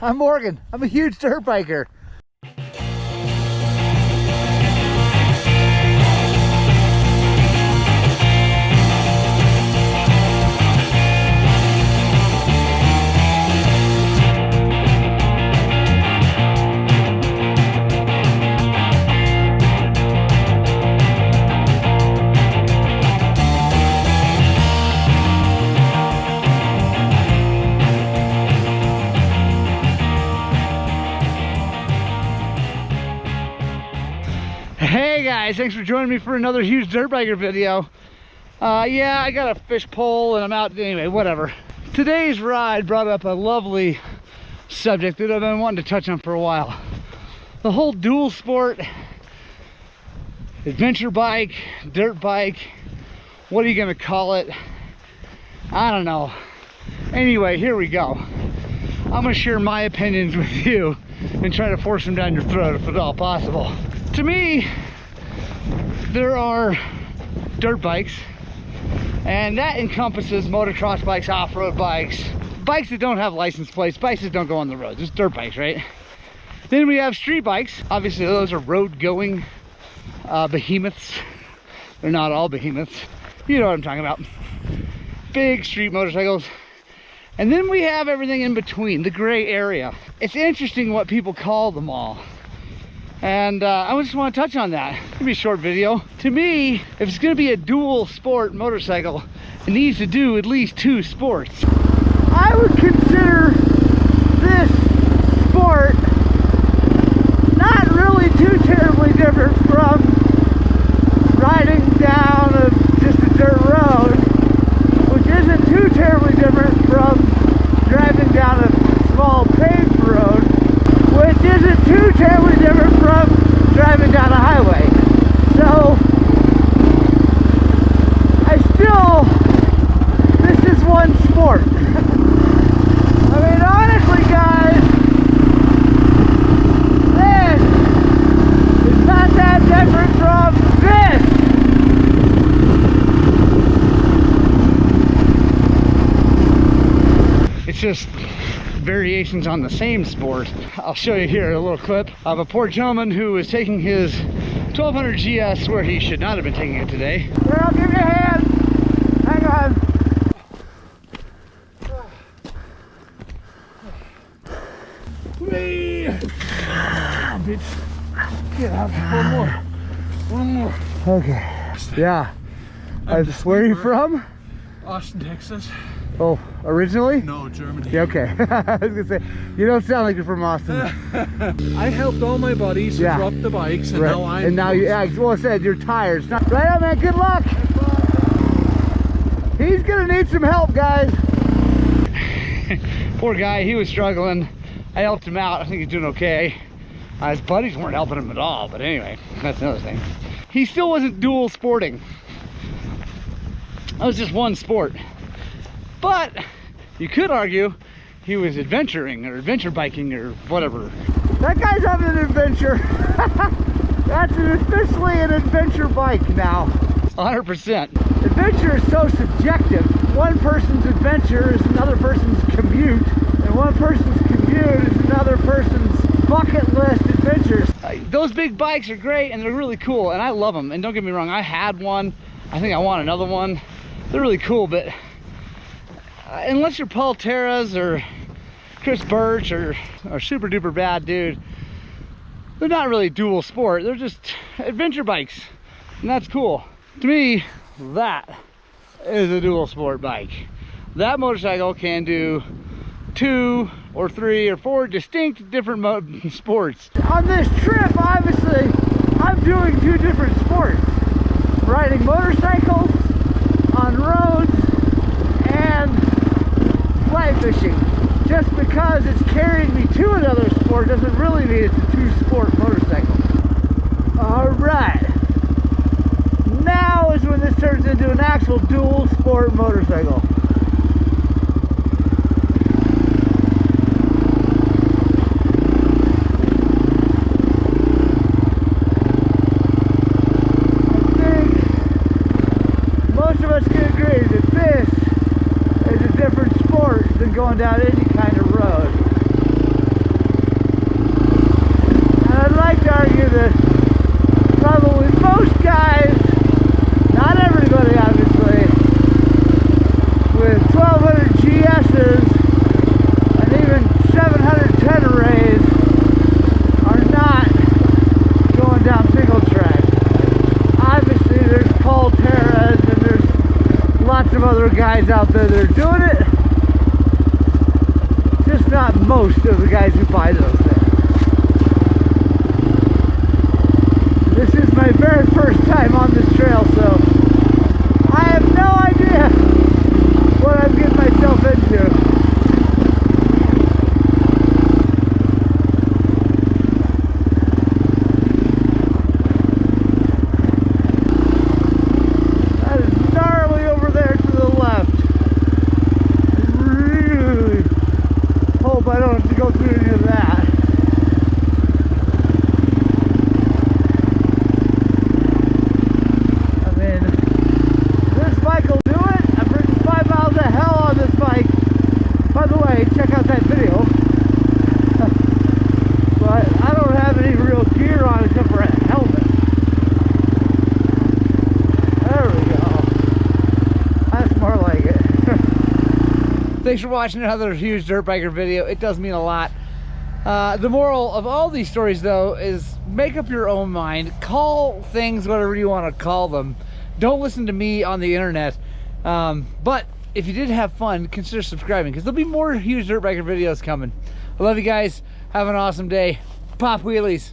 I'm Morgan. I'm a huge dirt biker. Hey guys, thanks for joining me for another huge dirt biker video. Yeah, I got a fish pole and I'm out anyway, whatever. Today's ride brought up a lovely subject that I've been wanting to touch on for a while. The whole dual sport, adventure bike, dirt bike, what are you gonna call it? I don't know. Anyway, here we go. I'm gonna share my opinions with you and try to force them down your throat if at all possible. To me, there are dirt bikes, and that encompasses motocross bikes, off-road bikes, bikes that don't have license plates, bikes that don't go on the road, just dirt bikes, right? Then we have street bikes. Obviously those are road-going behemoths. They're not all behemoths. You know what I'm talking about. Big street motorcycles. And then we have everything in between, the gray area. It's interesting what people call them all. And I just want to touch on that. It's gonna be a short video. To me, if it's gonna be a dual sport motorcycle, it needs to do at least 2 sports. I would consider this sport not really too terribly different from riding down just a dirt road, which isn't too terribly different from driving down a small paved road, which isn't too terribly different from driving down a highway. So this is one sport. I mean, honestly guys, this is not that different from this. It's just variations on the same sport. I'll show you here a little clip of a poor gentleman who was taking his 1200 GS where he should not have been taking it today. Here, I'll give you a hand. Hang on. Whee! Bitch. Get up. One more. Okay. Yeah. Where are you from? Austin, Texas. Oh, originally? No, Germany. Yeah, okay. I was gonna say, you don't sound like you're from Austin. I helped all my buddies drop the bikes, and right. now well, I said, your tires. Right on, man, good luck. He's gonna need some help, guys. Poor guy, he was struggling. I helped him out. I think he's doing okay. His buddies weren't helping him at all, but anyway, that's another thing. He still wasn't dual sporting. That was just one sport. But you could argue he was adventuring or adventure biking or whatever. That guy's having an adventure. That's officially an adventure bike now. 100%. Adventure is so subjective. One person's adventure is another person's commute, and one person's commute is another person's bucket list adventures. Those big bikes are great and they're really cool, and I love them. And don't get me wrong, I had one. I think I want another one. They're really cool, but unless you're Paul Terras or Chris Birch or super duper bad dude, they're not really dual sport. They're just adventure bikes, and that's cool. To me, that is a dual sport bike. That motorcycle can do 2 or 3 or 4 distinct different sports. On this trip, obviously, I'm doing 2 different sports. Riding motorcycles on roads and fly fishing. Just because it's carrying me to another sport doesn't really mean it's a 2-sport motorcycle. Alright. Now is when this turns into an actual dual sport motorcycle. Going down any kind of road. guys out there that are doing it, just not most of the guys who buy those things. This is my very first time on this trail, so I have no idea what I'm getting myself into. Thanks for watching another huge dirt biker video. It does mean a lot. The moral of all these stories, though, is make up your own mind. Call things whatever you want to call them. Don't listen to me on the internet. But if you did have fun, consider subscribing, because there'll be more huge dirt biker videos coming. I love you guys. Have an awesome day. Pop wheelies.